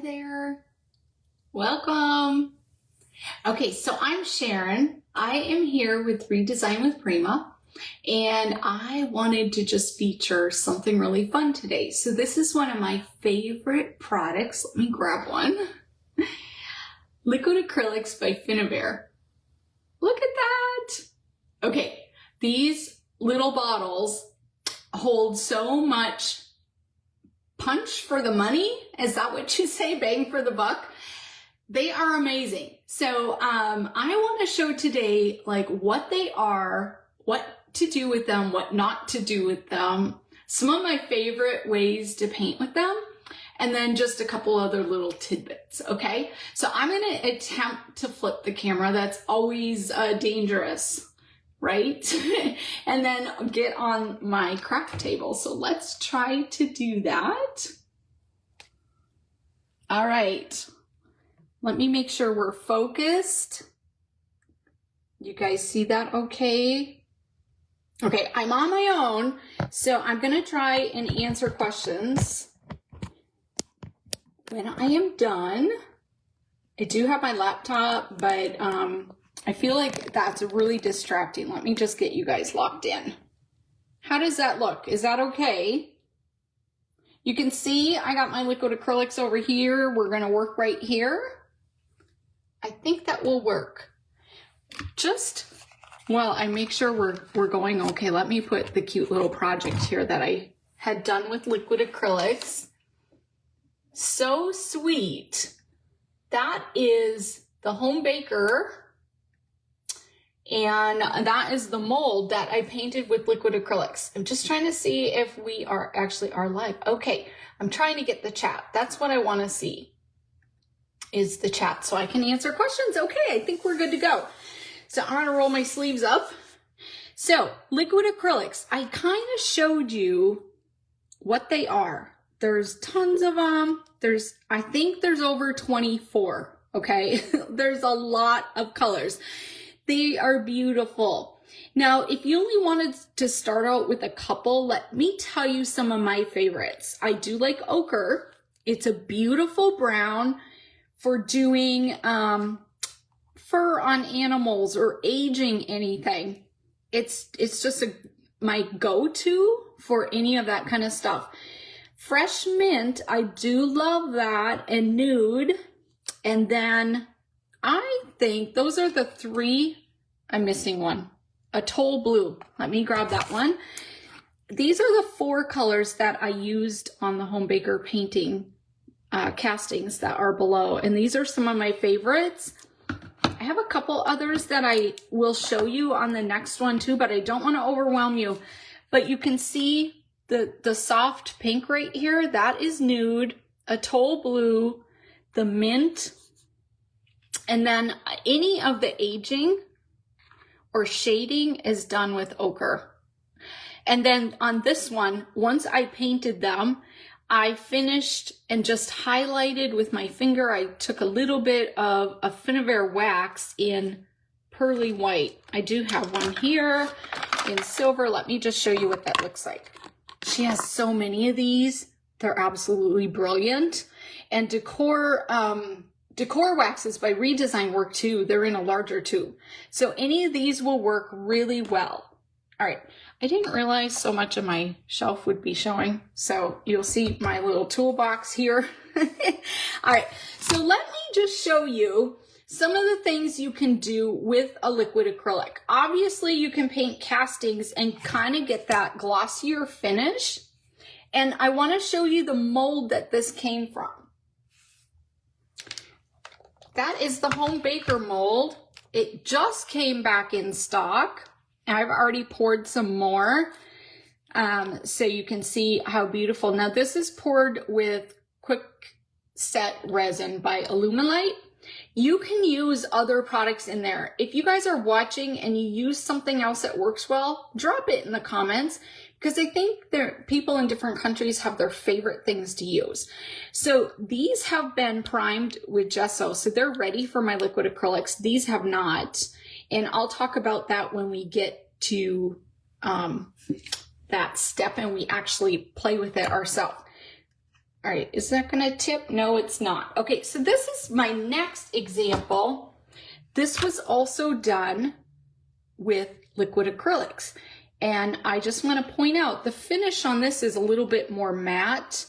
there. Welcome. Okay, so I'm Sharon. I am here with Redesign with Prima, and I wanted to just feature something really fun today. So this is one of my favorite products. Let me grab one. Liquid Acrylics by Fern. Look at that. Okay, these little bottles hold so much punch for the money. Is that what you say? Bang for the buck? They are amazing. So I want to show today like what they are, what to do with them, what not to do with them, some of my favorite ways to paint with them, and then just a couple other little tidbits, okay? So I'm going to attempt to flip the camera. That's always dangerous, right? And then get on my craft table. So let's try to do that. All right. Let me make sure we're focused. You guys see that okay? Okay, I'm on my own, so I'm gonna try and answer questions when I am done. I do have my laptop, but I feel like that's really distracting. Let me just get you guys locked in. How does that look? Is that okay? You can see I got my liquid acrylics over here. We're gonna work right here. I think that will work. Just while I make sure we're going okay, let me put the cute little project here that I had done with liquid acrylics. So sweet. That is the home baker, and that is the mold that I painted with liquid acrylics. I'm just trying to see if we are actually live. Okay, I'm trying to get the chat. That's what I want to see, is the chat, so I can answer questions. Okay, I think we're good to go. So I'm gonna roll my sleeves up. So liquid acrylics, I kind of showed you what they are. There's tons of them. I think there's over 24, okay? There's a lot of colors. They are beautiful. Now, if you only wanted to start out with a couple, let me tell you some of my favorites. I do like ochre. It's a beautiful brown for doing fur on animals or aging anything. It's just my go-to for any of that kind of stuff. Fresh mint, I do love that, and nude. And then I think those are the three. I'm missing one. Atoll blue. Let me grab that one. These are the 4 colors that I used on the home baker painting castings that are below, and these are some of my favorites. I have a couple others that I will show you on the next one too, but I don't want to overwhelm you. But you can see the soft pink right here, that is nude, atoll blue, the mint, and then any of the aging or shading is done with ochre. And then on this one, once I painted them, I finished and just highlighted with my finger. I took a little bit of a Fern wax in pearly white. I do have one here in silver. Let me just show you what that looks like. She has so many of these. They're absolutely brilliant. And decor waxes by Redesign work too. They're in a larger tube. So any of these will work really well. All right. I didn't realize so much of my shelf would be showing, so you'll see my little toolbox here. All right, so let me just show you some of the things you can do with a liquid acrylic. Obviously, you can paint castings and kind of get that glossier finish, and I want to show you the mold that this came from. That is the home baker mold. It just came back in stock. I've already poured some more, so you can see how beautiful. Now this is poured with quick set resin by Illuminate. You can use other products in there. If you guys are watching and you use something else that works well, drop it in the comments, because I think people in different countries have their favorite things to use. So these have been primed with gesso, so they're ready for my liquid acrylics. These have not. And I'll talk about that when we get to that step and we actually play with it ourselves. All right, is that gonna tip? No, it's not. Okay, so this is my next example. This was also done with liquid acrylics. And I just want to point out the finish on this is a little bit more matte.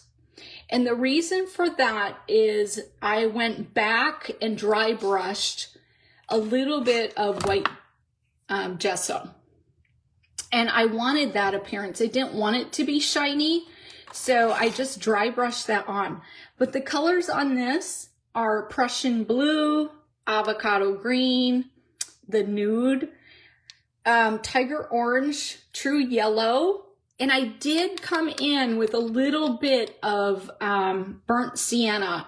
And the reason for that is I went back and dry brushed a little bit of white gesso. And I wanted that appearance. I didn't want it to be shiny. So I just dry brushed that on. But the colors on this are Prussian blue, avocado green, the nude, tiger orange, true yellow, and I did come in with a little bit of burnt sienna.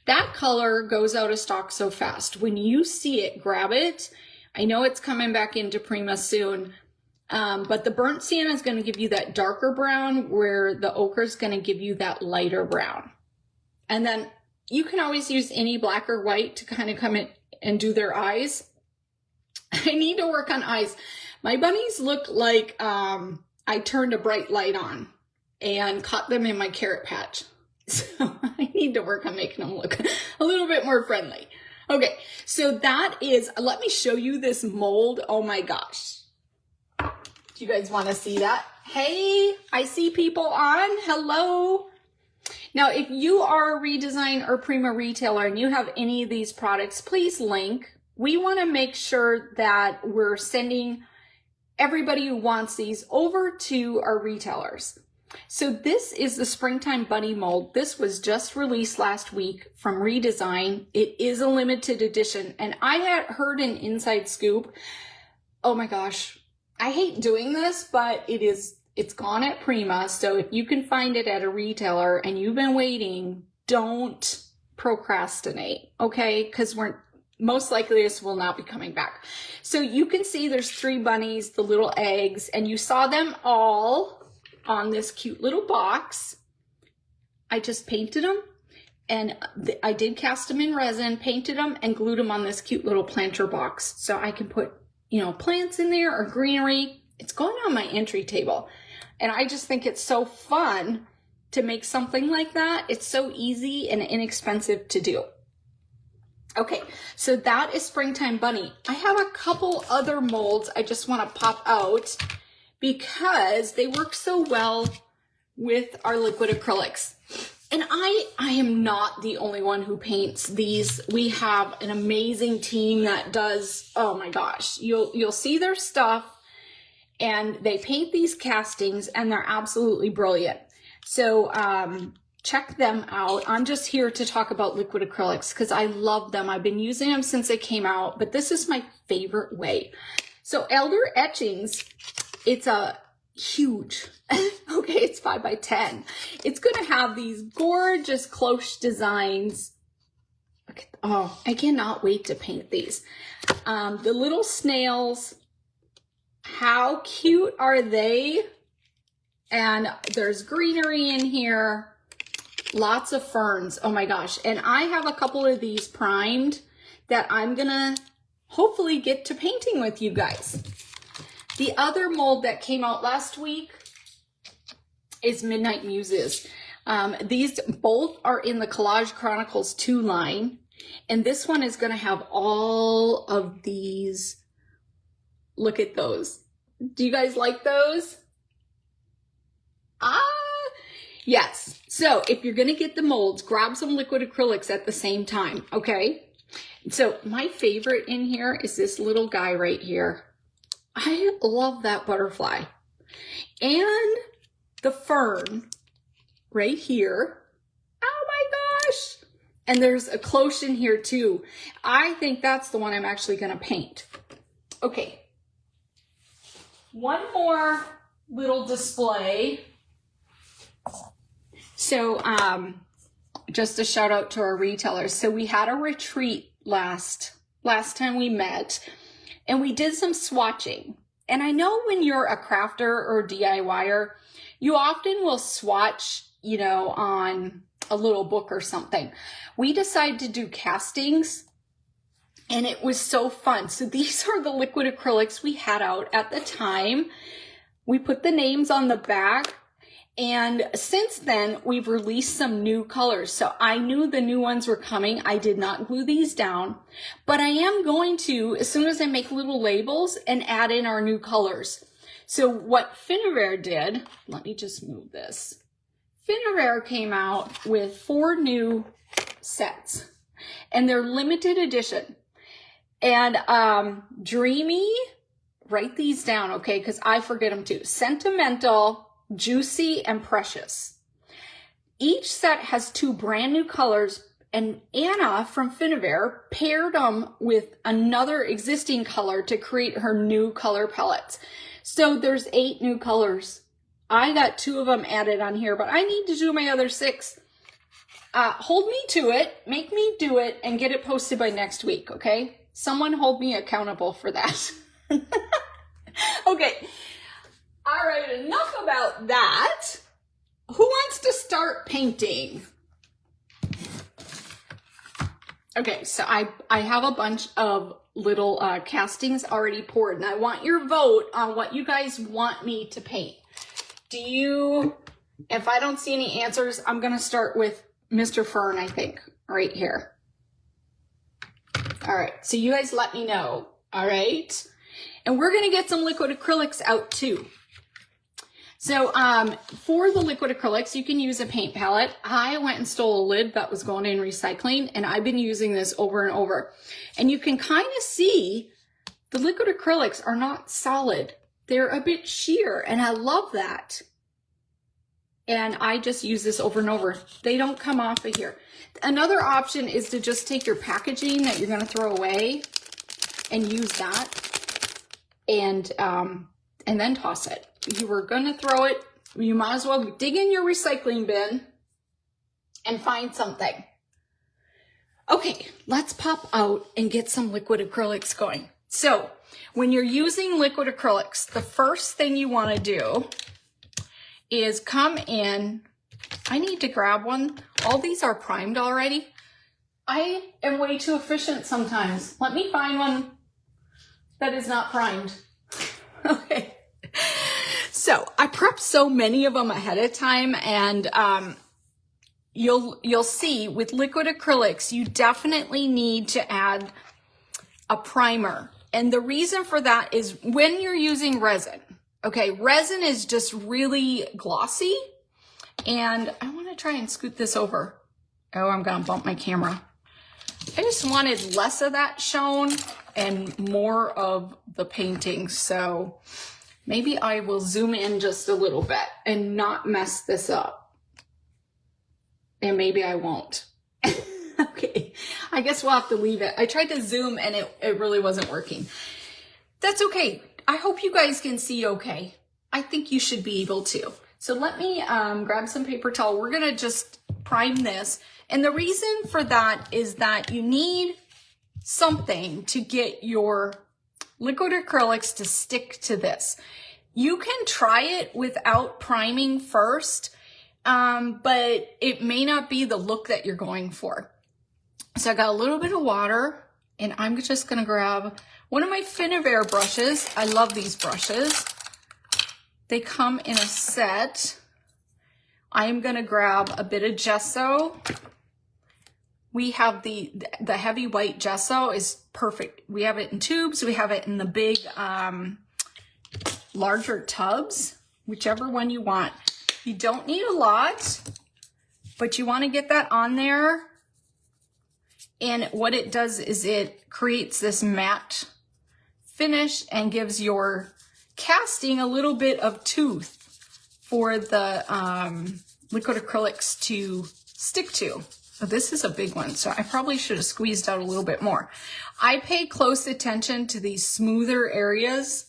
That color goes out of stock so fast. When you see it, grab it. I know it's coming back into Prima soon, but the burnt sienna is going to give you that darker brown, where the ochre is going to give you that lighter brown. And then you can always use any black or white to kind of come in and do their eyes. I need to work on eyes. My bunnies look like I turned a bright light on and caught them in my carrot patch. So I need to work on making them look a little bit more friendly. Okay, so that is, let me show you this mold. Oh my gosh. Do you guys want to see that? Hey, I see people on. Hello. Now, if you are a Redesign or Prima retailer and you have any of these products, please link. We want to make sure that we're sending everybody who wants these over to our retailers. So this is the Springtime Bunny Mold. This was just released last week from Redesign. It is a limited edition. And I had heard an inside scoop. Oh my gosh, I hate doing this, but it's gone at Prima. So if you can find it at a retailer and you've been waiting, don't procrastinate, okay? Because most likely this will not be coming back. So you can see there's 3 bunnies, the little eggs, and you saw them all on this cute little box. I just painted them, and I did cast them in resin, painted them, and glued them on this cute little planter box. So I can put, plants in there or greenery. It's going on my entry table. And I just think it's so fun to make something like that. It's so easy and inexpensive to do. Okay, so that is Springtime Bunny. I have a couple other molds I just want to pop out because they work so well with our liquid acrylics. And I am not the only one who paints these. We have an amazing team that does, oh my gosh, you'll see their stuff, and they paint these castings and they're absolutely brilliant. So, check them out. I'm just here to talk about liquid acrylics because I love them. I've been using them since they came out, but this is my favorite way. So Elder Etchings, it's a huge, okay, it's 5 by 10. It's going to have these gorgeous cloche designs. Okay, oh, I cannot wait to paint these. The little snails, how cute are they? And there's greenery in here. Lots of ferns. Oh my gosh. And I have a couple of these primed that I'm gonna hopefully get to painting with you guys. The other mold that came out last week is Midnight Muses. These both are in the Collage Chronicles 2 line. And this one is gonna have all of these. Look at those. Do you guys like those? Yes. So if you're going to get the molds, grab some liquid acrylics at the same time. Okay. So my favorite in here is this little guy right here. I love that butterfly. And the fern right here. Oh my gosh. And there's a cloche in here too. I think that's the one I'm actually going to paint. Okay. One more little display. So, just a shout out to our retailers. So we had a retreat last time we met, and we did some swatching. And I know when you're a crafter or DIYer, you often will swatch, on a little book or something. We decided to do castings, and it was so fun. So these are the liquid acrylics we had out at the time. We put the names on the back. And since then, we've released some new colors. So I knew the new ones were coming. I did not glue these down, but I am going to, as soon as I make little labels, and add in our new colors. So what Finnair did, let me just move this. Finnair came out with 4 new sets, and they're limited edition. And Dreamy, write these down, okay? Because I forget them too. Sentimental, Juicy, and Precious. Each set has 2 brand new colors, and Anna from Finnair paired them with another existing color to create her new color palettes. So there's 8 new colors. I got 2 of them added on here, but I need to do my other 6. Hold me to it, make me do it, and get it posted by next week, okay? Someone hold me accountable for that. Okay. All right, enough about that. Who wants to start painting? Okay, so I have a bunch of little castings already poured, and I want your vote on what you guys want me to paint. If I don't see any answers, I'm going to start with Mr. Fern, I think, right here. All right, so you guys let me know, all right? And we're going to get some liquid acrylics out too. So for the liquid acrylics, you can use a paint palette. I went and stole a lid that was going in recycling, and I've been using this over and over. And you can kind of see the liquid acrylics are not solid. They're a bit sheer, and I love that. And I just use this over and over. They don't come off of here. Another option is to just take your packaging that you're going to throw away and use that, and then toss it. You were going to throw it, you might as well dig in your recycling bin and find something. Okay, let's pop out and get some liquid acrylics going. So when you're using liquid acrylics, the first thing you want to do is come in. I need to grab one. All these are primed already. I am way too efficient sometimes. Let me find one that is not primed. Okay. So I prepped so many of them ahead of time, and you'll see with liquid acrylics, you definitely need to add a primer. And the reason for that is when you're using resin, okay, resin is just really glossy, and I want to try and scoot this over. Oh, I'm going to bump my camera. I just wanted less of that shown and more of the painting. So maybe I will zoom in just a little bit and not mess this up. And maybe I won't. Okay, I guess we'll have to leave it. I tried to zoom and it really wasn't working. That's okay. I hope you guys can see okay. I think you should be able to. So let me grab some paper towel. We're gonna just prime this. And the reason for that is that you need something to get your liquid acrylics to stick to this. You can try it without priming first, but it may not be the look that you're going for. So I got a little bit of water, and I'm just gonna grab one of my Finnair brushes. I love these brushes. They come in a set. I'm gonna grab a bit of gesso. We have the heavy white gesso is perfect. We have it in tubes. We have it in the big, larger tubs, whichever one you want. You don't need a lot, but you want to get that on there. And what it does is it creates this matte finish and gives your casting a little bit of tooth for the liquid acrylics to stick to. So this is a big one, so I probably should have squeezed out a little bit more. I pay close attention to these smoother areas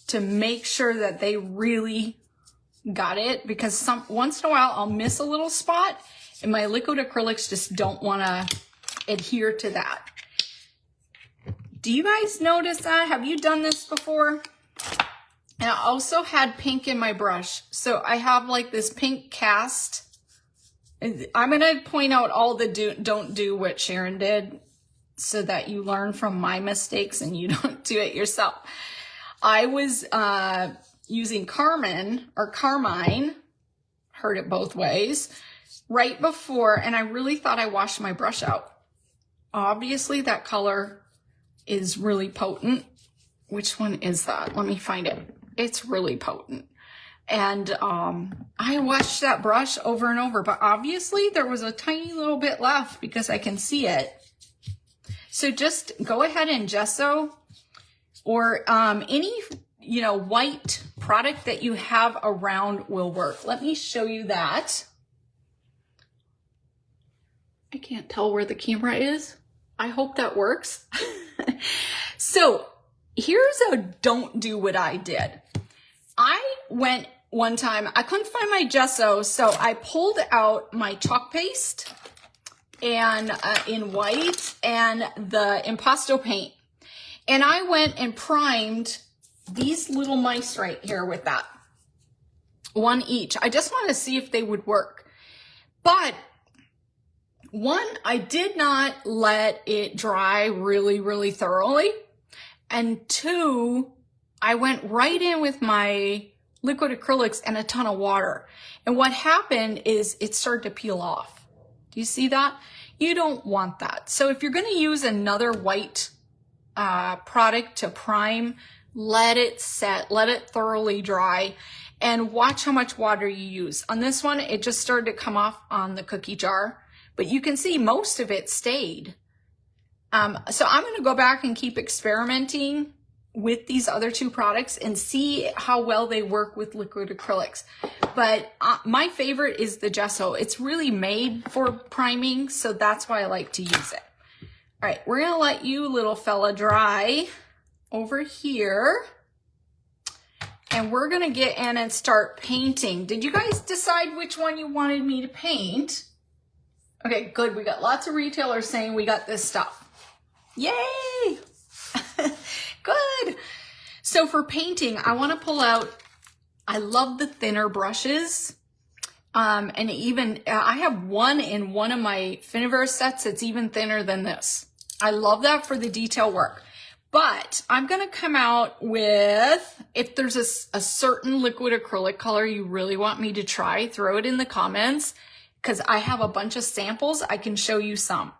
to make sure that they really got it, because once in a while I'll miss a little spot and my liquid acrylics just don't want to adhere to that. Do you guys notice that? Have you done this before? And I also had pink in my brush. So I have like this pink cast. I'm going to point out all the don't do what Sharon did so that you learn from my mistakes and you don't do it yourself. I was using carmine heard it both ways, right before, and I really thought I washed my brush out. Obviously that color is really potent. Which one is that? Let me find it. It's really potent. And I washed that brush over and over, but obviously there was a tiny little bit left because I can see it. So just go ahead and gesso or any, you know, white product that you have around will work. Let me show you that. I can't tell where the camera is. I hope that works. So here's a don't do what I did. I went one time, I couldn't find my gesso, so I pulled out my chalk paste and in white and the impasto paint. And I went and primed these little mice right here with that. One each. I just want to see if they would work. But one, I did not let it dry really, really thoroughly. And two, I went right in with my liquid acrylics and a ton of water. And what happened is it started to peel off. Do you see that? You don't want that. So if you're going to use another white product to prime, let it set, let it thoroughly dry, and watch how much water you use. On this one, it just started to come off on the cookie jar, but you can see most of it stayed. So I'm going to go back and keep experimenting with these other two products and see how well they work with liquid acrylics. But my favorite is the gesso. It's really made for priming, so that's why I like to use it. All right, we're gonna let you little fella dry over here. And we're gonna get in and start painting. Did you guys decide which one you wanted me to paint? Okay, good. We got lots of retailers saying we got this stuff. Yay! Good. So for painting, I want to pull out, I love the thinner brushes. And even, I have one in one of my Finiverse sets that's even thinner than this. I love that for the detail work. But I'm going to come out with, if there's a certain liquid acrylic color you really want me to try, throw it in the comments, because I have a bunch of samples. I can show you some.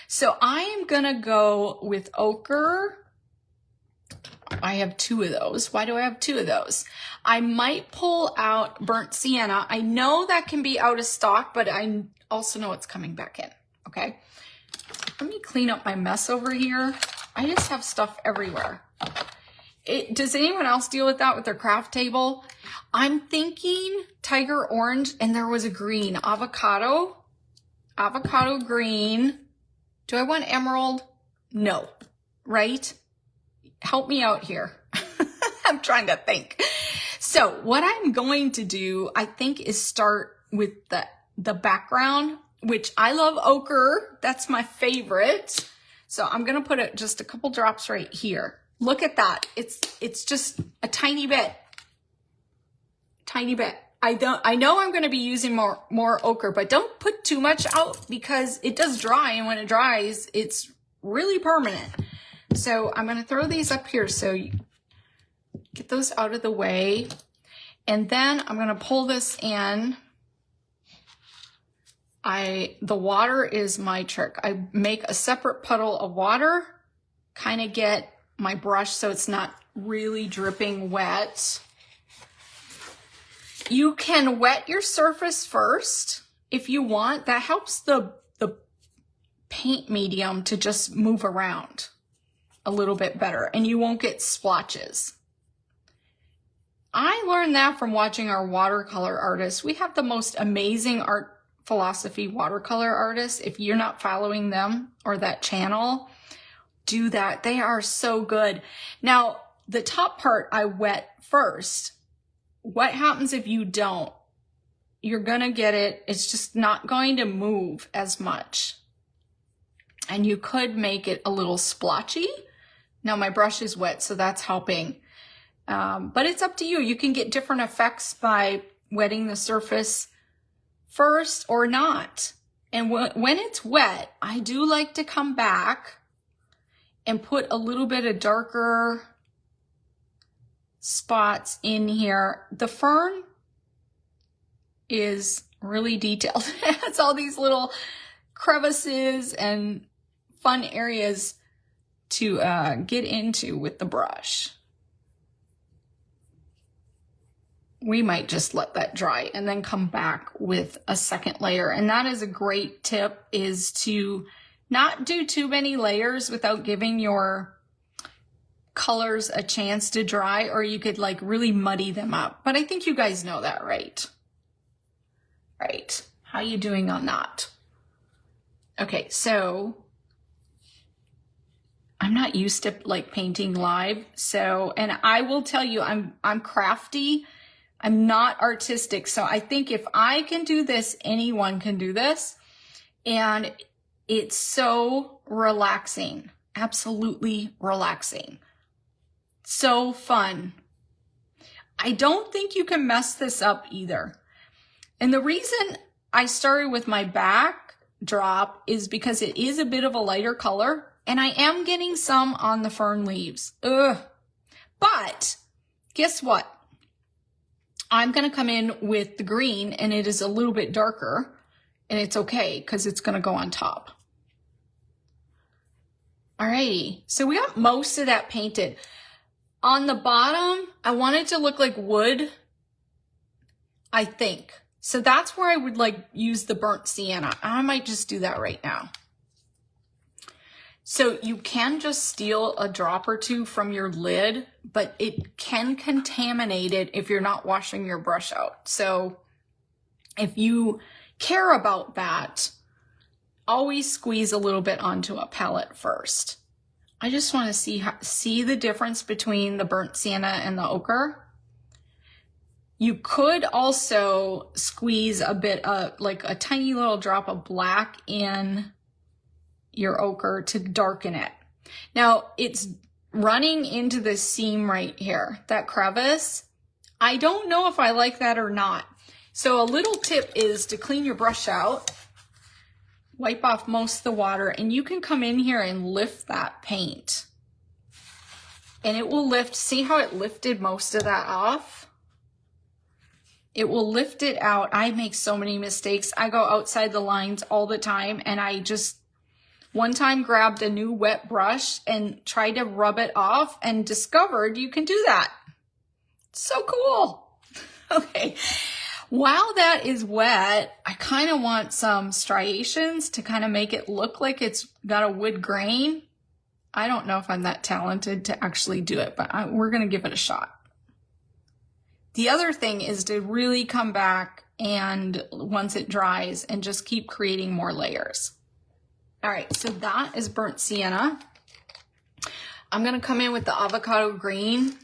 So I am going to go with ochre. I have two of those. Why do I have two of those? I might pull out burnt sienna. I know that can be out of stock, but I also know it's coming back in. Okay. Let me clean up my mess over here. I just have stuff everywhere. Does anyone else deal with that with their craft table? I'm thinking tiger orange, and there was a green, avocado green. Do I want emerald? No, right? Help me out here. I'm trying to think. So what I'm going to do, I think, is start with the background, which I love ochre. That's my favorite. So I'm going to put just a couple drops right here. Look at that. It's just a tiny bit. Tiny bit. I know I'm going to be using more ochre, but don't put too much out because it does dry, and when it dries, it's really permanent. So I'm going to throw these up here so you get those out of the way. And then I'm going to pull this in. The water is my trick. I make a separate puddle of water, kind of get my brush so it's not really dripping wet. You can wet your surface first if you want. That helps the paint medium to just move around a little bit better, and you won't get splotches. I learned that from watching our watercolor artists. We have the most amazing art philosophy watercolor artists. If you're not following them or that channel, do that. They are so good. Now, the top part I wet first. What happens if you don't? You're gonna get it. It's just not going to move as much. And you could make it a little splotchy. Now my brush is wet, so that's helping. But it's up to you. You can get different effects by wetting the surface first or not. And when it's wet, I do like to come back and put a little bit of darker – – – – – – – – – – – – – – – – – – – – – – – – – – – – – – – – – – – – – – – – – – – – – – – – – – – – – – – – – – – – – – – – – – – – – – – – – – – – – – – – – – – – – – – – – – – – – – – – – – – – – – – – – – – – – – – – – – – – – – – – – – spots in here. The fern, is really detailed. It has all these little crevices and fun areas to get into with the brush. We might just let that dry and then come back with a second layer. And that is a great tip, is to not do too many layers without giving your colors a chance to dry, or you could like really muddy them up. But I think you guys know that, right? Right. How you doing on that? Okay, so I'm not used to like painting live. So, and I will tell you, I'm crafty. I'm not artistic. So I think if I can do this, anyone can do this. And it's so relaxing, absolutely relaxing. So fun. I don't think you can mess this up either. And the reason I started with my backdrop is because it is a bit of a lighter color, and I am getting some on the fern leaves. Ugh. But guess what? I'm going to come in with the green, and it is a little bit darker, and it's okay because it's going to go on top. Alrighty, so we got most of that painted. On the bottom, I want it to look like wood, I think. So that's where I would like use the burnt sienna. I might just do that right now. So you can just steal a drop or two from your lid, but it can contaminate it if you're not washing your brush out. So if you care about that, always squeeze a little bit onto a palette first. I just want to see the difference between the burnt sienna and the ochre. You could also squeeze a bit of like a tiny little drop of black in your ochre to darken it. Now it's running into this seam right here, that crevice. I don't know if I like that or not. So a little tip is to clean your brush out, wipe off most of the water, and you can come in here and lift that paint. And it will lift, see how it lifted most of that off? It will lift it out. I make so many mistakes. I go outside the lines all the time, and I just one time grabbed a new wet brush and tried to rub it off and discovered you can do that. So cool. Okay. While that is wet, I kind of want some striations to kind of make it look like it's got a wood grain. I don't know if I'm that talented to actually do it, but we're going to give it a shot. The other thing is to really come back and once it dries and just keep creating more layers. All right, so that is burnt sienna. I'm going to come in with the avocado green.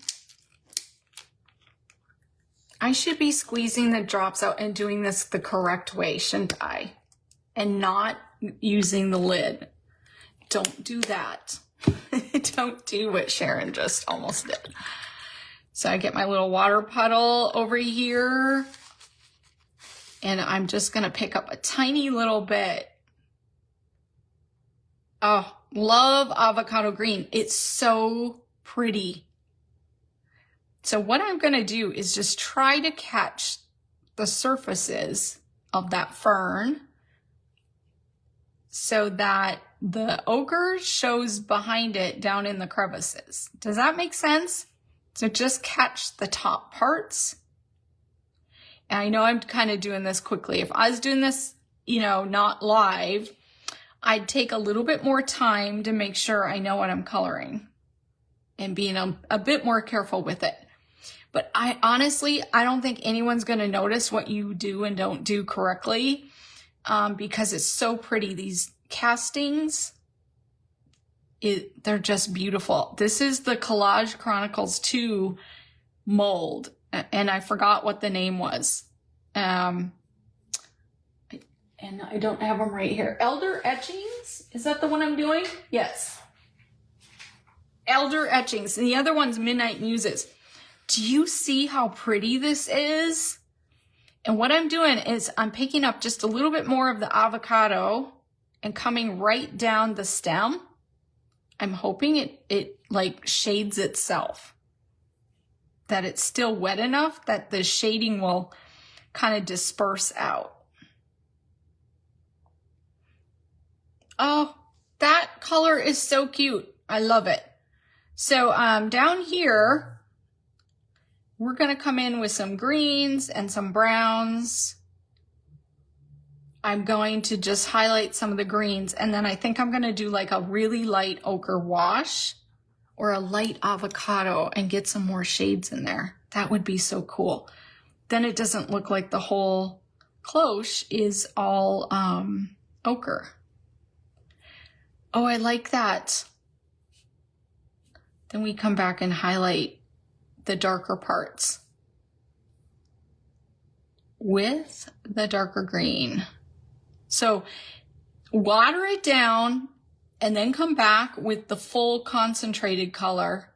I should be squeezing the drops out and doing this the correct way, shouldn't I? And not using the lid. Don't do that. Don't do what Sharon just almost did. So I get my little water puddle over here, and I'm just going to pick up a tiny little bit. Oh, love avocado green. It's so pretty. So what I'm going to do is just try to catch the surfaces of that fern so that the ochre shows behind it down in the crevices. Does that make sense? So just catch the top parts. And I know I'm kind of doing this quickly. If I was doing this, you know, not live, I'd take a little bit more time to make sure I know what I'm coloring and being a bit more careful with it. But I don't think anyone's going to notice what you do and don't do correctly because it's so pretty. These castings, they're just beautiful. This is the Collage Chronicles 2 mold, and I forgot what the name was. And I don't have them right here. Elder Etchings? Is that the one I'm doing? Yes. Elder Etchings. And the other one's Midnight Muses. Do you see how pretty this is? And what I'm doing is I'm picking up just a little bit more of the avocado and coming right down the stem. I'm hoping it like shades itself. That it's still wet enough that the shading will kind of disperse out. Oh, that color is so cute. I love it. So down here, we're going to come in with some greens and some browns. I'm going to just highlight some of the greens, and then I think I'm going to do like a really light ochre wash or a light avocado and get some more shades in there. That would be so cool. Then it doesn't look like the whole cloche is all ochre. Oh, I like that. Then we come back and highlight the darker parts with the darker green. So water it down and then come back with the full concentrated color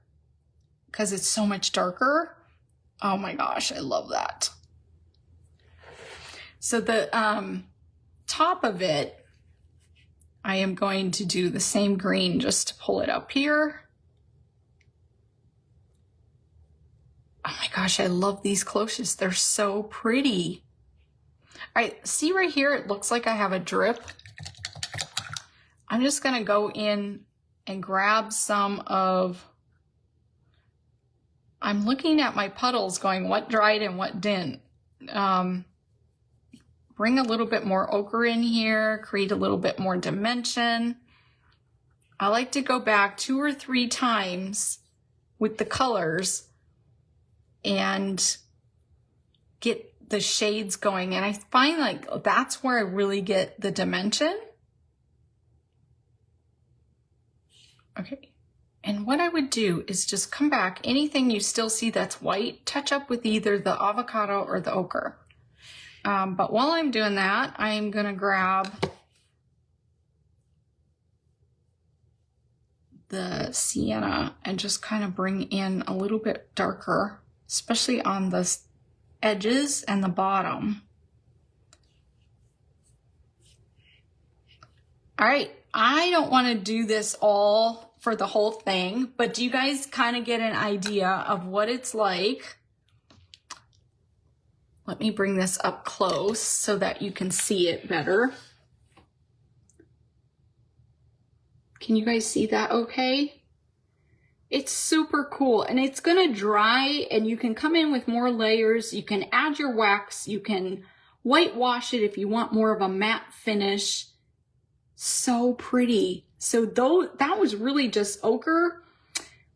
because it's so much darker. Oh my gosh, I love that. So the top of it, I am going to do the same green just to pull it up here. Oh my gosh, I love these cloches. They're so pretty. All right, see right here, it looks like I have a drip. I'm just gonna go in and grab some of, I'm looking at my puddles going, what dried and what didn't. Bring a little bit more ochre in here, create a little bit more dimension. I like to go back 2 or 3 times with the colors and get the shades going. And I find like that's where I really get the dimension. Okay. And what I would do is just come back, anything you still see that's white, touch up with either the avocado or the ochre. But while I'm doing that, I'm gonna grab the sienna and just kind of bring in a little bit darker, especially on the edges and the bottom. All right, I don't want to do this all for the whole thing, but do you guys kind of get an idea of what it's like? Let me bring this up close so that you can see it better. Can you guys see that okay? It's super cool, and it's gonna dry, and you can come in with more layers. You can add your wax. You can whitewash it if you want more of a matte finish. So pretty. So though that was really just ochre.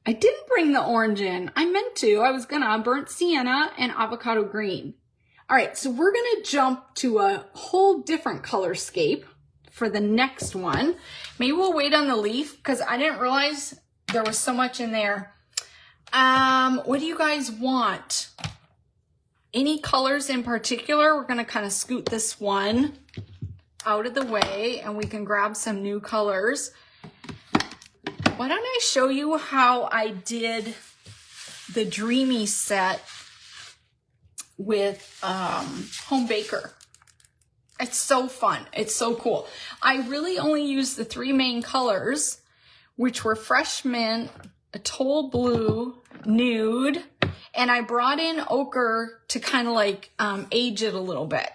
I didn't bring the orange in. I meant to. I was gonna burnt sienna and avocado green. All right, so we're gonna jump to a whole different color scape for the next one. Maybe we'll wait on the leaf because I didn't realize there was so much in there. What do you guys want? Any colors in particular? We're gonna kind of scoot this one out of the way and we can grab some new colors. Why don't I show you how I did the Dreamy set with Home Baker. It's so fun. It's so cool. I really only used the 3 main colors, which were Fresh Mint, Atoll Blue, Nude, and I brought in ochre to kind of like age it a little bit.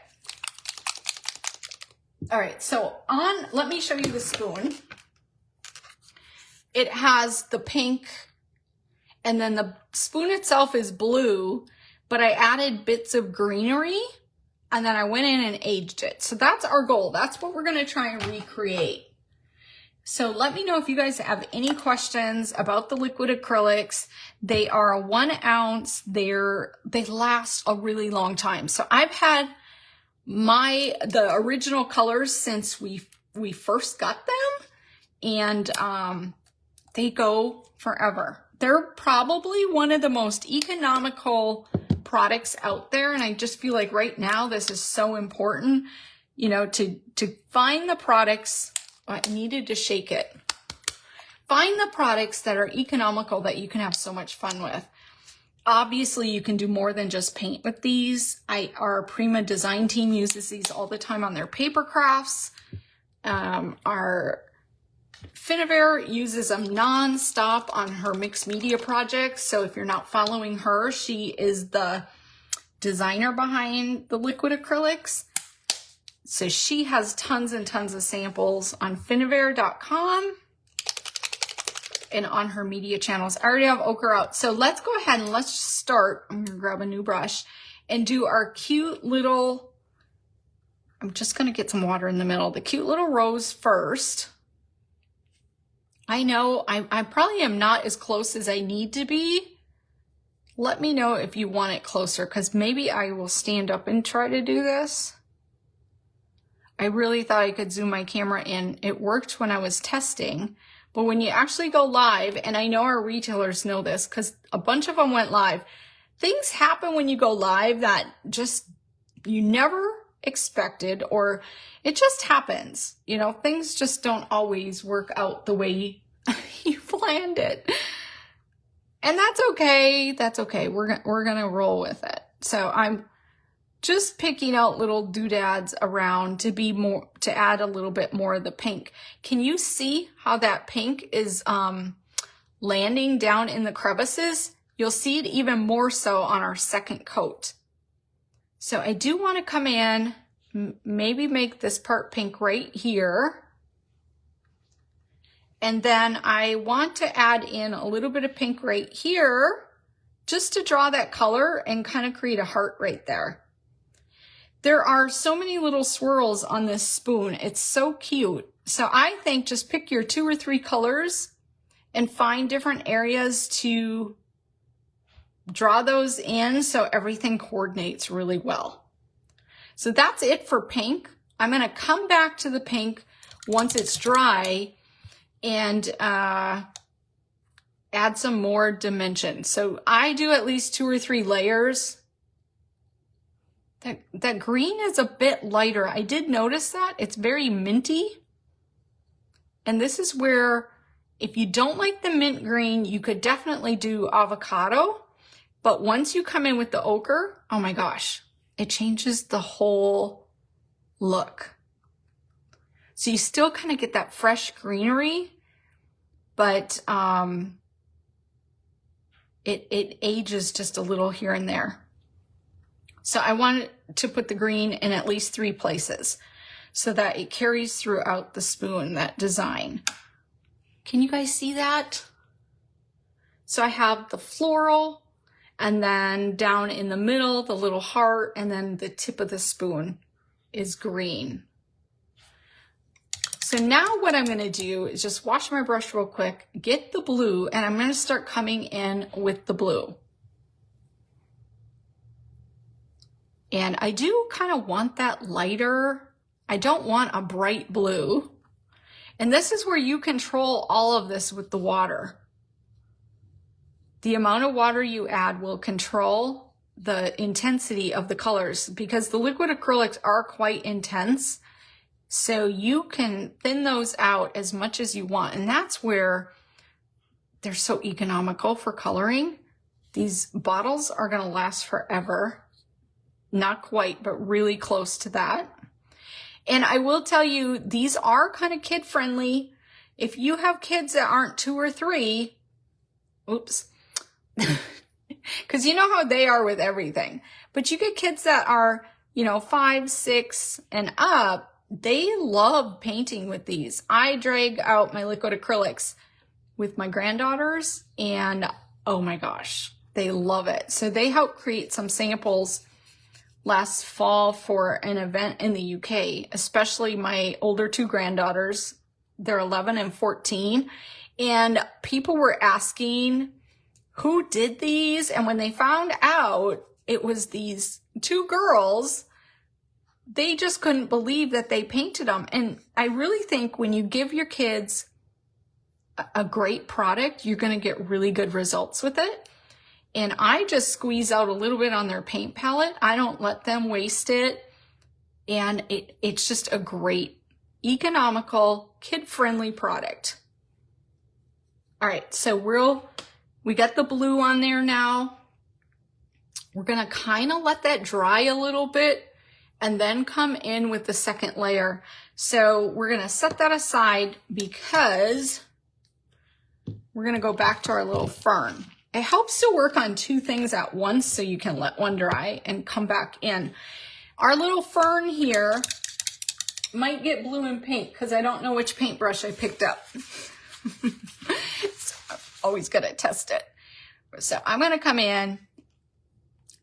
All right, so let me show you the spoon. It has the pink, and then the spoon itself is blue, but I added bits of greenery, and then I went in and aged it. So that's our goal. That's what we're gonna try and recreate. So let me know if you guys have any questions about the liquid acrylics. They are a 1 ounce. They last a really long time. So I've had the original colors since we first got them, and they go forever. They're probably one of the most economical products out there, and I just feel like right now this is so important, you know, to find the products. I needed to shake it. Find the products that are economical that you can have so much fun with. Obviously, you can do more than just paint with these. Our Prima design team uses these all the time on their paper crafts. Our Finavere uses them non-stop on her mixed media projects. So if you're not following her, she is the designer behind the liquid acrylics. So she has tons and tons of samples on finavere.com and on her media channels. I already have ochre out. So let's go ahead and let's start. I'm gonna grab a new brush and do our cute little, I'm just gonna get some water in the middle, the cute little rose first. I know I probably am not as close as I need to be. Let me know if you want it closer, because maybe I will stand up and try to do this. I really thought I could zoom my camera in. It worked when I was testing, but when you actually go live, and I know our retailers know this because a bunch of them went live, things happen when you go live that just you never expected, or it just happens. You know, things just don't always work out the way you planned it. And that's okay. That's okay. We're gonna roll with it. So I'm just picking out little doodads around to add a little bit more of the pink. Can you see how that pink is landing down in the crevices? You'll see it even more so on our second coat. So I do want to come in, maybe make this part pink right here. And then I want to add in a little bit of pink right here, just to draw that color and kind of create a heart right there. There are so many little swirls on this spoon. It's so cute. So I think just pick your 2 or 3 colors and find different areas to draw those in so everything coordinates really well. So that's it for pink. I'm going to come back to the pink once it's dry and add some more dimension. So I do at least 2 or 3 layers. That green is a bit lighter. I did notice that. It's very minty. And this is where, if you don't like the mint green, you could definitely do avocado. But once you come in with the ochre, oh my gosh, it changes the whole look. So you still kind of get that fresh greenery, but it ages just a little here and there. So I wanted to put the green in at least 3 places so that it carries throughout the spoon, that design. Can you guys see that? So I have the floral, and then down in the middle, the little heart, and then the tip of the spoon is green. So now what I'm gonna do is just wash my brush real quick, get the blue, and I'm gonna start coming in with the blue. And I do kind of want that lighter. I don't want a bright blue. And this is where you control all of this with the water. The amount of water you add will control the intensity of the colors, because the liquid acrylics are quite intense. So you can thin those out as much as you want. And that's where they're so economical for coloring. These bottles are going to last forever. Not quite, but really close to that. And I will tell you, these are kind of kid friendly. If you have kids that aren't 2 or 3, oops, because you know how they are with everything. But you get kids that are, 5, 6 and up, they love painting with these. I drag out my liquid acrylics with my granddaughters, and oh my gosh, they love it. So they helped create some samples last fall for an event in the UK, especially my older 2 granddaughters. They're 11 and 14. And people were asking who did these. And when they found out it was these 2 girls, they just couldn't believe that they painted them. And I really think when you give your kids a great product, you're going to get really good results with it. And I just squeeze out a little bit on their paint palette. I don't let them waste it. And it's just a great, economical, kid-friendly product. All right, so we got the blue on there now. We're gonna kind of let that dry a little bit and then come in with the second layer. So we're gonna set that aside because we're gonna go back to our little fern. It helps to work on two things at once so you can let one dry and come back in. Our little fern here might get blue and pink because I don't know which paintbrush I picked up. So I'm always gonna test it. So I'm gonna come in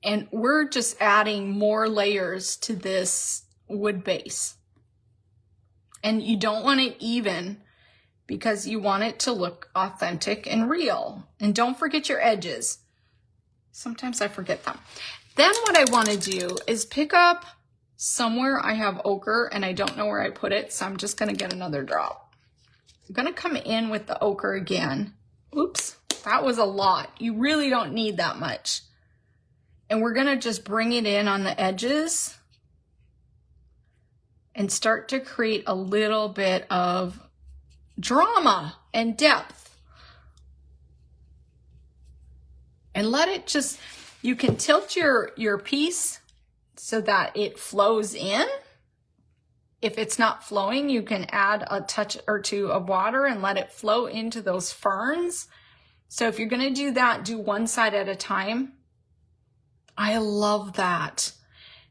and we're just adding more layers to this wood base. And you don't want it even because you want it to look authentic and real. And don't forget your edges. Sometimes I forget them. Then what I want to do is pick up somewhere I have ochre and I don't know where I put it, so I'm just going to get another drop. I'm going to come in with the ochre again. Oops, that was a lot. You really don't need that much. And we're going to just bring it in on the edges and start to create a little bit of drama and depth. And let it just, you can tilt your piece so that it flows in. If it's not flowing, you can add a touch or two of water and let it flow into those ferns. So if you're gonna do that, do one side at a time. I love that.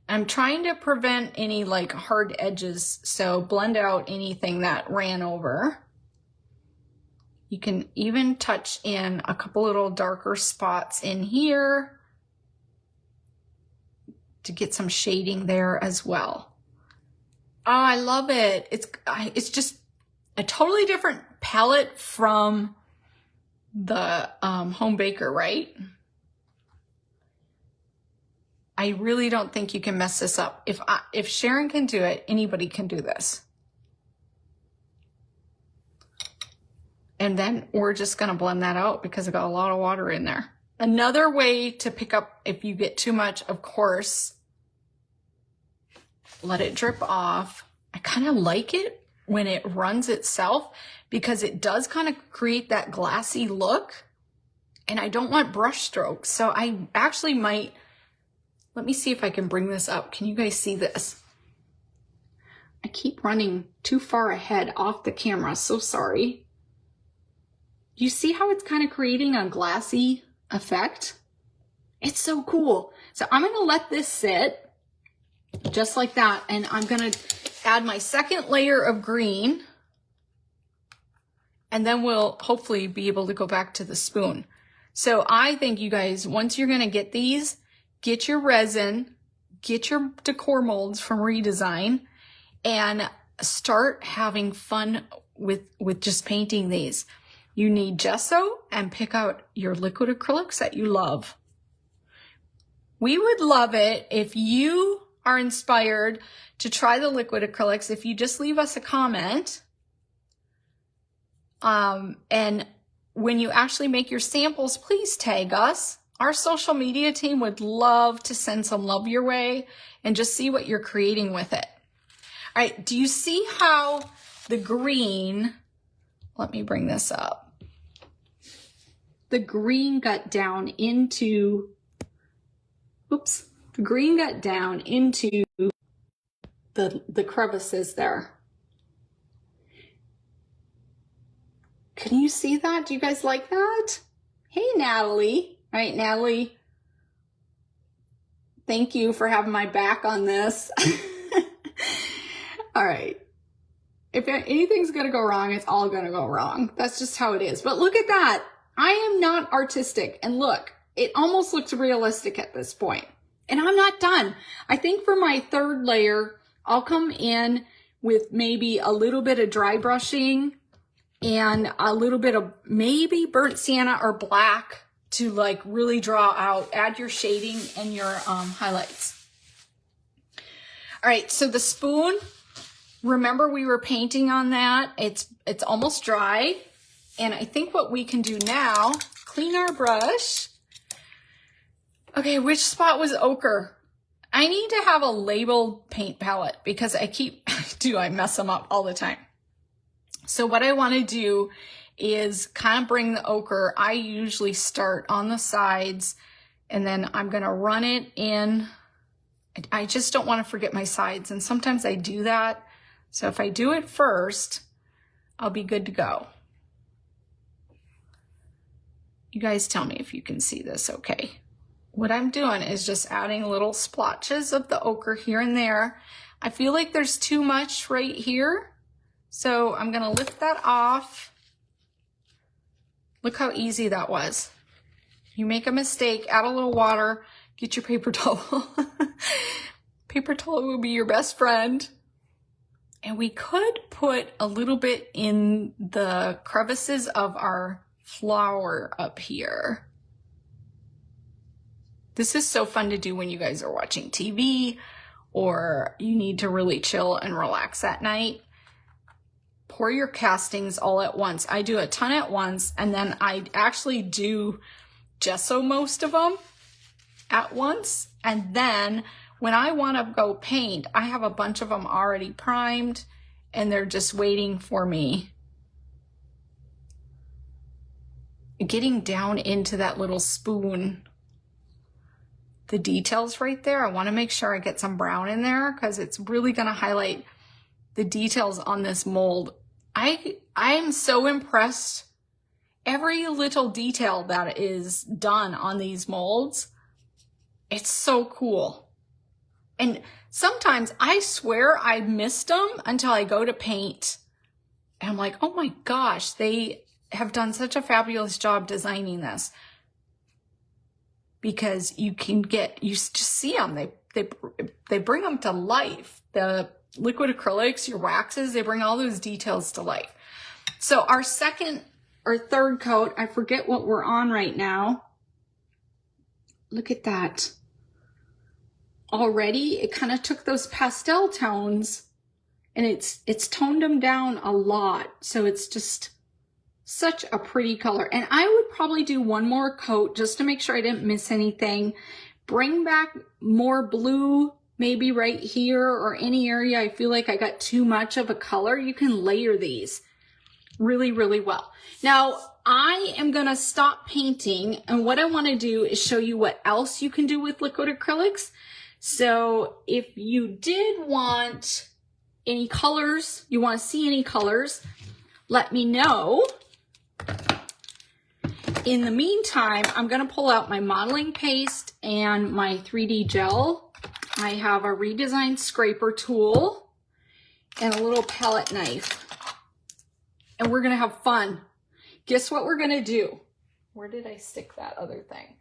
I'm trying to prevent any like hard edges, so blend out anything that ran over. You can even touch in a couple little darker spots in here to get some shading there as well. Oh, I love it. It's just a totally different palette from the home baker, right? I really don't think you can mess this up. If Sharon can do it, anybody can do this. And then we're just gonna blend that out because I got a lot of water in there. Another way to pick up if you get too much, of course, let it drip off. I kind of like it when it runs itself because it does kind of create that glassy look. And I don't want brush strokes. So I actually might, let me see if I can bring this up. Can you guys see this? I keep running too far ahead off the camera. So sorry. You see how it's kind of creating a glassy effect? It's so cool. So I'm going to let this sit just like that. And I'm going to add my second layer of green. And then we'll hopefully be able to go back to the spoon. So I think you guys, once you're going to get these, get your resin, get your decor molds from Redesign, and start having fun with just painting these. You need gesso and pick out your liquid acrylics that you love. We would love it if you are inspired to try the liquid acrylics, if you just leave us a comment. And when you actually make your samples, please tag us. Our social media team would love to send some love your way and just see what you're creating with it. All right, do you see how the green, let me bring this up. The green got down into, oops, the green got down into the crevices there. Can you see that? Do you guys like that? Hey, Natalie. All right, Natalie, thank you for having my back on this. All right. If anything's going to go wrong, it's all going to go wrong. That's just how it is. But look at that. I am not artistic. And look, it almost looks realistic at this point. And I'm not done. I think for my third layer, I'll come in with maybe a little bit of dry brushing and a little bit of maybe burnt sienna or black to like really draw out, add your shading and your highlights. All right, so the spoon, remember we were painting on that. It's almost dry. And I think what we can do now, clean our brush. Okay, which spot was ochre? I need to have a labeled paint palette because I mess them up all the time. So what I want to do is kind of bring the ochre. I usually start on the sides and then I'm going to run it in. I just don't want to forget my sides. And sometimes I do that. So if I do it first, I'll be good to go. You guys tell me if you can see this okay. What I'm doing is just adding little splotches of the ochre here and there. I feel like there's too much right here, so I'm gonna lift that off. Look how easy that was. You make a mistake, add a little water, get your paper towel. Paper towel will be your best friend. And we could put a little bit in the crevices of our flower up here. This is so fun to do when you guys are watching TV or you need to really chill and relax at night. Pour your castings all at once. I do a ton at once, and then I actually do gesso most of them at once. And then when I want to go paint, I have a bunch of them already primed and they're just waiting for me. Getting down into that little spoon, the details right there, I want to make sure I get some brown in there because it's really going to highlight the details on this mold. I am so impressed. Every little detail that is done on these molds, it's so cool. And sometimes I swear I missed them until I go to paint. And I'm like, oh my gosh, they have done such a fabulous job designing this. Because you just see them. They bring them to life. The liquid acrylics, your waxes, they bring all those details to life. So our second or third coat, I forget what we're on right now. Look at that. Already, it kind of took those pastel tones and it's toned them down a lot. So it's just such a pretty color. And I would probably do one more coat just to make sure I didn't miss anything. Bring back more blue, maybe right here or any area I feel like I got too much of a color. You can layer these really, really well. Now, I am gonna stop painting, and what I wanna do is show you what else you can do with liquid acrylics. So if you did want any colors, you wanna see any colors, let me know. In the meantime, I'm gonna pull out my modeling paste and my 3D gel. I have a Redesign scraper tool and a little palette knife. And we're gonna have fun. Guess what we're gonna do? Where did I stick that other thing?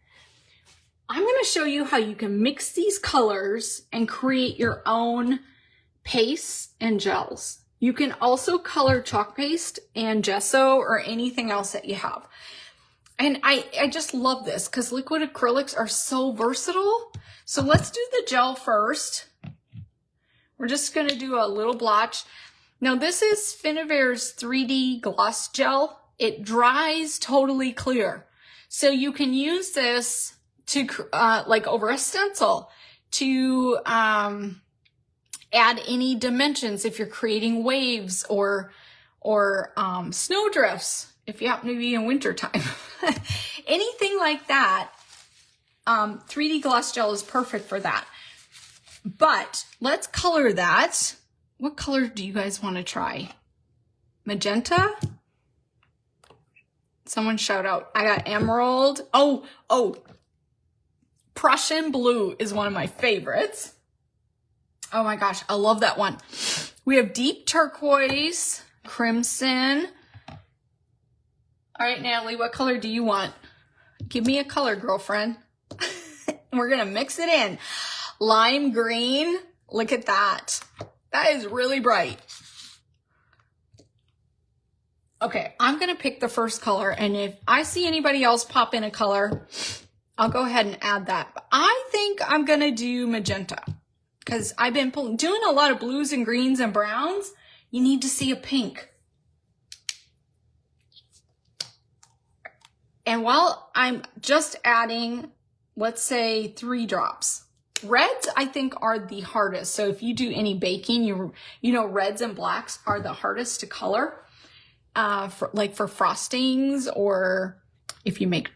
I'm gonna show you how you can mix these colors and create your own pastes and gels. You can also color chalk paste and gesso or anything else that you have. And I just love this because liquid acrylics are so versatile. So let's do the gel first. We're just gonna do a little blotch. Now this is Finiver's 3D gloss gel. It dries totally clear. So you can use this to, like over a stencil, to add any dimensions if you're creating waves or snowdrifts if you happen to be in wintertime. Anything like that, 3D gloss gel is perfect for that. But let's color that. What color do you guys want to try? Magenta? Someone shout out. I got emerald. Oh, Prussian blue is one of my favorites. Oh my gosh, I love that one. We have deep turquoise, crimson. All right, Natalie, what color do you want? Give me a color, girlfriend. We're gonna mix it in. Lime green, look at that. That is really bright. Okay, I'm gonna pick the first color, and if I see anybody else pop in a color, I'll go ahead and add that. But I think I'm gonna do magenta because I've been doing a lot of blues and greens and browns. You need to see a pink. And while I'm just adding, let's say 3 drops. Reds, I think, are the hardest. So if you do any baking, you know reds and blacks are the hardest to color. For frostings, or if you make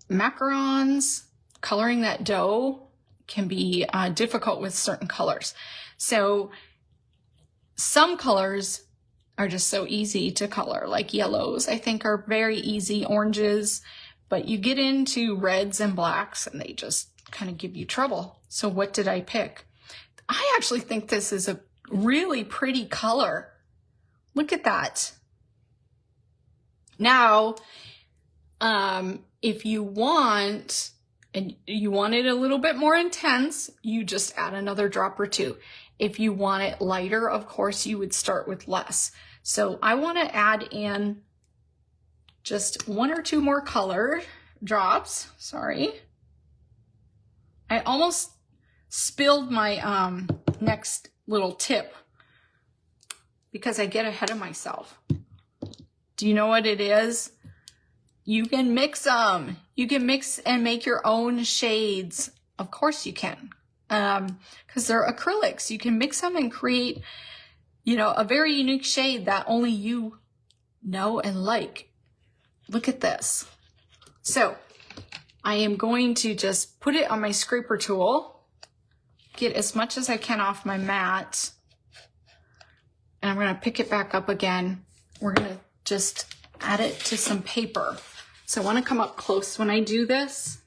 macarons, coloring that dough can be difficult with certain colors. So some colors are just so easy to color, like yellows, I think, are very easy. Oranges, But you get into reds and blacks and they just kind of give you trouble. So what did I pick? I actually think this is a really pretty color. Look at that. Now, if you want, and you want it a little bit more intense, you just add another drop or two. If you want it lighter, of course, you would start with less. So I want to add in just 1 or 2 more color drops. Sorry. I almost spilled my next little tip because I get ahead of myself. Do you know what it is? You can mix them. You can mix and make your own shades. Of course you can. Because they're acrylics. You can mix them and create, you know, a very unique shade that only you know and like. Look at this. So I am going to just put it on my scraper tool, get as much as I can off my mat, and I'm going to pick it back up again. We're going to just add it to some paper. So I want to come up close when I do this.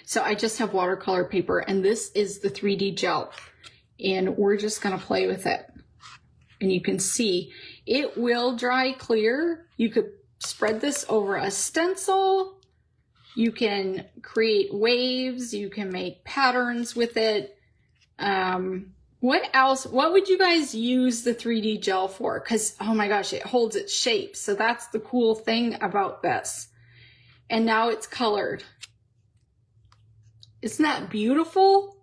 So I just have watercolor paper, and this is the 3D gel, and we're just going to play with it. And you can see it will dry clear. You could spread this over a stencil. You can create waves. You can make patterns with it. What else? What would you guys use the 3D gel for? Because, oh my gosh, it holds its shape. So that's the cool thing about this. And now it's colored. Isn't that beautiful?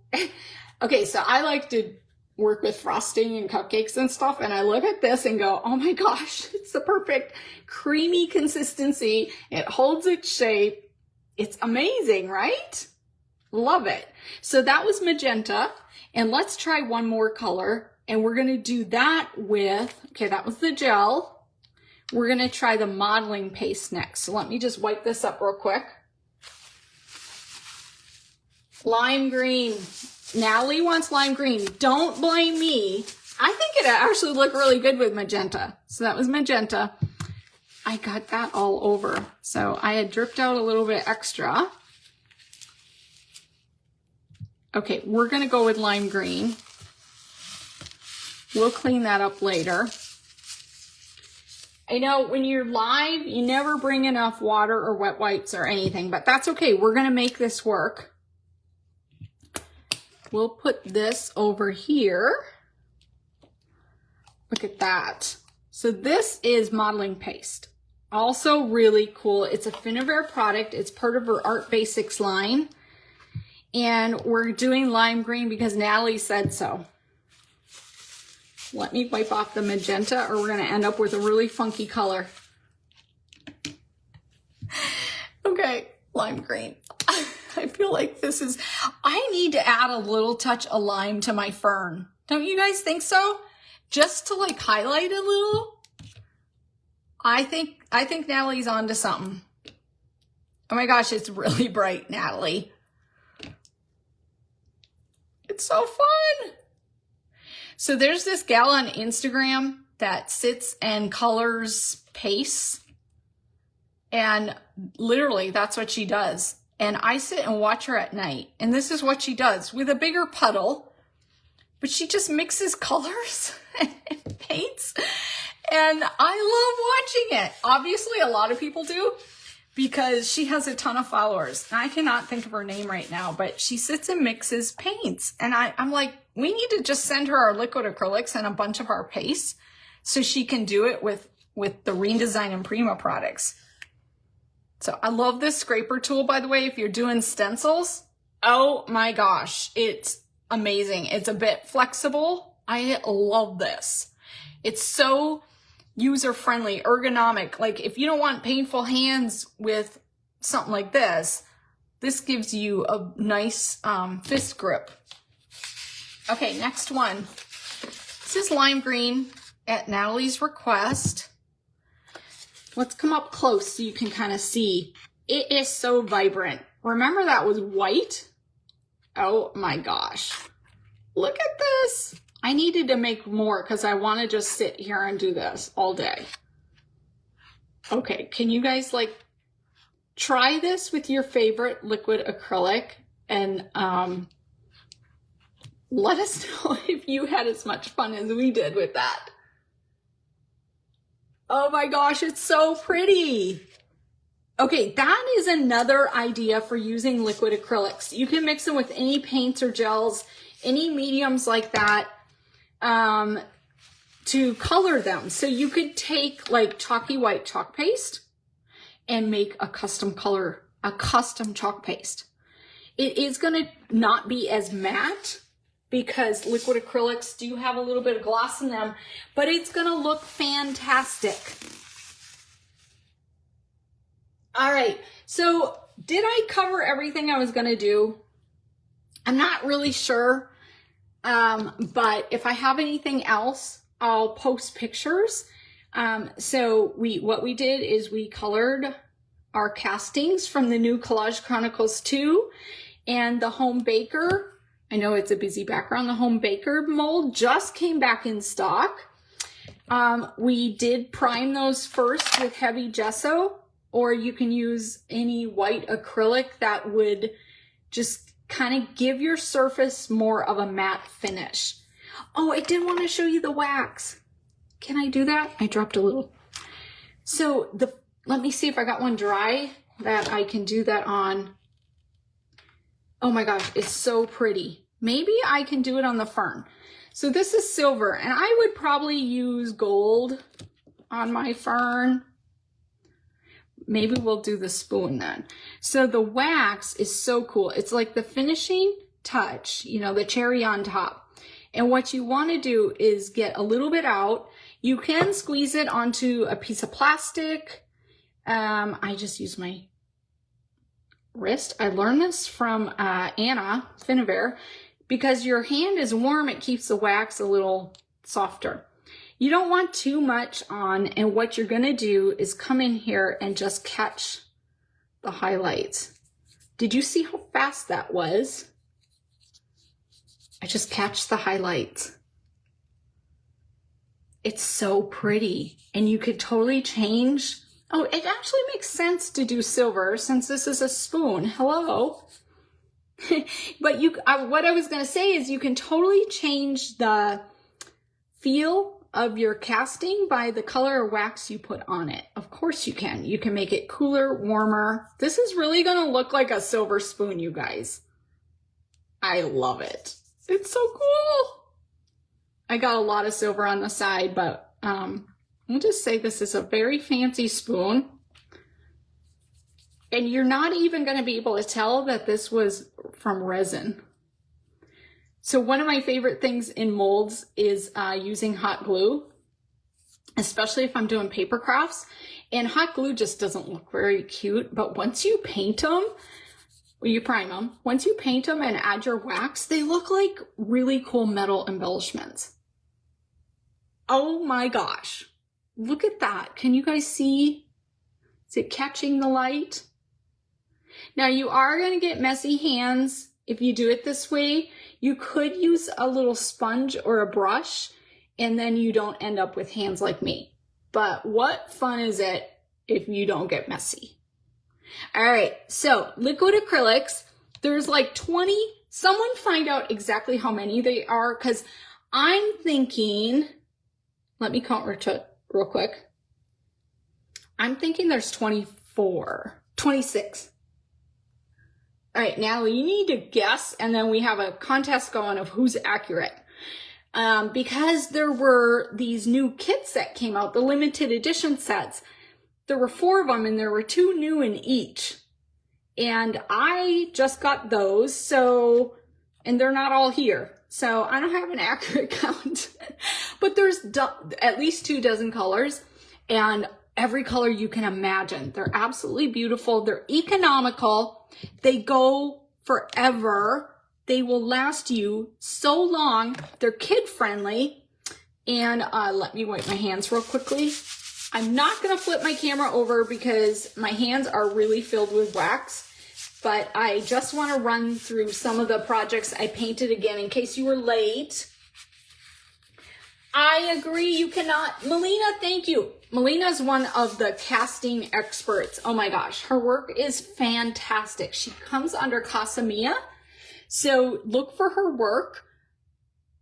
Okay, so I like to work with frosting and cupcakes and stuff, and I look at this and go, oh my gosh, it's the perfect creamy consistency. It holds its shape. It's amazing, right? Love it. So that was magenta, and let's try one more color, and we're gonna do that with, okay, that was the gel. We're gonna try the modeling paste next. So let me just wipe this up real quick. Lime green. Natalie wants lime green. Don't blame me. I think it actually looked really good with magenta. So that was magenta. I got that all over. So I had dripped out a little bit extra. Okay, we're going to go with lime green. We'll clean that up later. I know when you're live, you never bring enough water or wet wipes or anything, but that's okay. We're going to make this work. We'll put this over here. Look at that. So this is modeling paste. Also really cool. It's a Finavere product. It's part of her Art Basics line. And we're doing lime green because Natalie said so. Let me wipe off the magenta or we're going to end up with a really funky color. Okay, lime green. I feel like this is, I need to add a little touch of lime to my fern. Don't you guys think so? Just to like highlight a little. I think Natalie's onto something. Oh my gosh, it's really bright, Natalie. It's so fun. So there's this gal on Instagram that sits and colors pastes. And literally that's what she does. And I sit and watch her at night. And this is what she does with a bigger puddle. But she just mixes colors and paints. And I love watching it. Obviously, a lot of people do because she has a ton of followers. And I cannot think of her name right now, but she sits and mixes paints. And I'm like, we need to just send her our liquid acrylics and a bunch of our pastes so she can do it with the Redesign and Prima products. So I love this scraper tool, by the way, if you're doing stencils. Oh my gosh, it's amazing. It's a bit flexible. I love this. It's so user-friendly, ergonomic. Like if you don't want painful hands with something like this, this gives you a nice fist grip. Okay, next one. This is lime green at Natalie's request. Let's come up close so you can kind of see. It is so vibrant. Remember that was white? Oh my gosh. Look at this. I needed to make more because I want to just sit here and do this all day. Okay, can you guys like try this with your favorite liquid acrylic and let us know if you had as much fun as we did with that. Oh my gosh, it's so pretty. Okay, that is another idea for using liquid acrylics. You can mix them with any paints or gels, any mediums like that, to color them. So you could take like chalky white chalk paste and make a custom color, a custom chalk paste. It is gonna not be as matte because liquid acrylics do have a little bit of gloss in them, but it's gonna look fantastic. All right, so did I cover everything I was gonna do? I'm not really sure, but if I have anything else, I'll post pictures. So what we did is we colored our castings from the new Collage Chronicles 2 and the Home Baker. I know it's a busy background. The Home Baker mold just came back in stock. We did prime those first with heavy gesso, or you can use any white acrylic that would just kind of give your surface more of a matte finish. Oh, I did want to show you the wax. Can I do that? I dropped a little. So let me see if I got one dry that I can do that on. Oh my gosh, it's so pretty. Maybe I can do it on the fern. So this is silver, and I would probably use gold on my fern. Maybe we'll do the spoon then. So the wax is so cool. It's like the finishing touch, you know, the cherry on top. And what you want to do is get a little bit out. You can squeeze it onto a piece of plastic. I just use my wrist. I learned this from Anna Finnever. Because your hand is warm, it keeps the wax a little softer. You don't want too much on, and what you're gonna do is come in here and just catch the highlights. Did you see how fast that was? I just catch the highlights. It's so pretty, and you could totally change. Oh, it actually makes sense to do silver since this is a spoon. Hello. But what I was going to say is you can totally change the feel of your casting by the color of wax you put on it. Of course you can. You can make it cooler, warmer. This is really going to look like a silver spoon, you guys. I love it. It's so cool. I got a lot of silver on the side, but I'll just say this is a very fancy spoon. And you're not even going to be able to tell that this was from resin. So one of my favorite things in molds is using hot glue, especially if I'm doing paper crafts. And hot glue just doesn't look very cute, but once you paint them, well, you prime them, once you paint them and add your wax, they look like really cool metal embellishments. Oh my gosh, look at that. Can you guys see? Is it catching the light? Now you are going to get messy hands if you do it this way. You could use a little sponge or a brush and then you don't end up with hands like me. But what fun is it if you don't get messy? All right, so liquid acrylics, there's like 20. Someone find out exactly how many they are because I'm thinking, let me count real quick. I'm thinking there's 24, 26. All right, Natalie, you need to guess, and then we have a contest going of who's accurate. Because there were these new kits that came out, the limited edition sets. There were 4 of them, and there were 2 new in each. And I just got those, so, and they're not all here. So I don't have an accurate count. But there's at least 2 dozen colors, and every color you can imagine. They're absolutely beautiful. They're economical. They go forever. They will last you so long. They're kid friendly. And let me wipe my hands real quickly. I'm not going to flip my camera over because my hands are really filled with wax. But I just want to run through some of the projects I painted again in case you were late. I I agree. You cannot. Melina, thank you. Melina's one of the casting experts. Oh my gosh. Her work is fantastic. She comes under Casa Mia. So look for her work.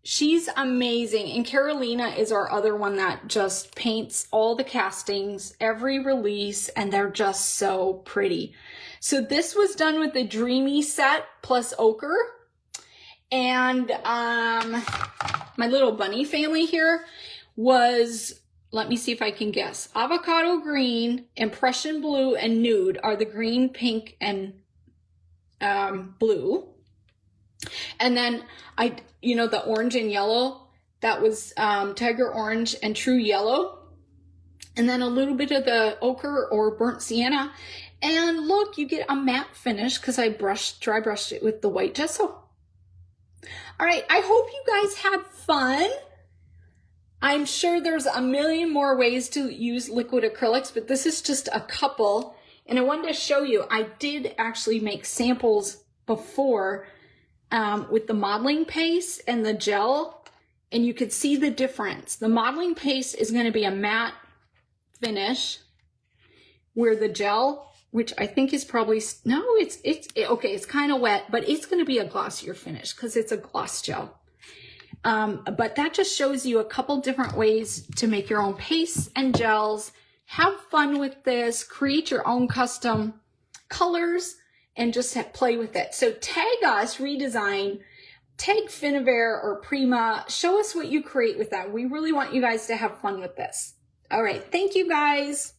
She's amazing. And Carolina is our other one that just paints all the castings, every release, and they're just so pretty. So this was done with the Dreamy set plus ochre. And my little bunny family here was, let me see if I can guess, avocado green, impression blue, and nude are the green, pink, and blue. And then the orange and yellow, that was tiger orange and true yellow. And then a little bit of the ochre or burnt sienna. And look, you get a matte finish because I dry brushed it with the white gesso. All right, I hope you guys had fun. I'm sure there's a million more ways to use liquid acrylics, but this is just a couple. And I wanted to show you, I did actually make samples before with the modeling paste and the gel, and you could see the difference. The modeling paste is going to be a matte finish, where the gel, which I think is probably, no, it's okay, it's kind of wet, but it's going to be a glossier finish because it's a gloss gel. But that just shows you a couple different ways to make your own pastes and gels. Have fun with this, create your own custom colors, and just play with it. So tag us, Redesign, tag Finavere or Prima, show us what you create with that. We really want you guys to have fun with this. All right, thank you guys.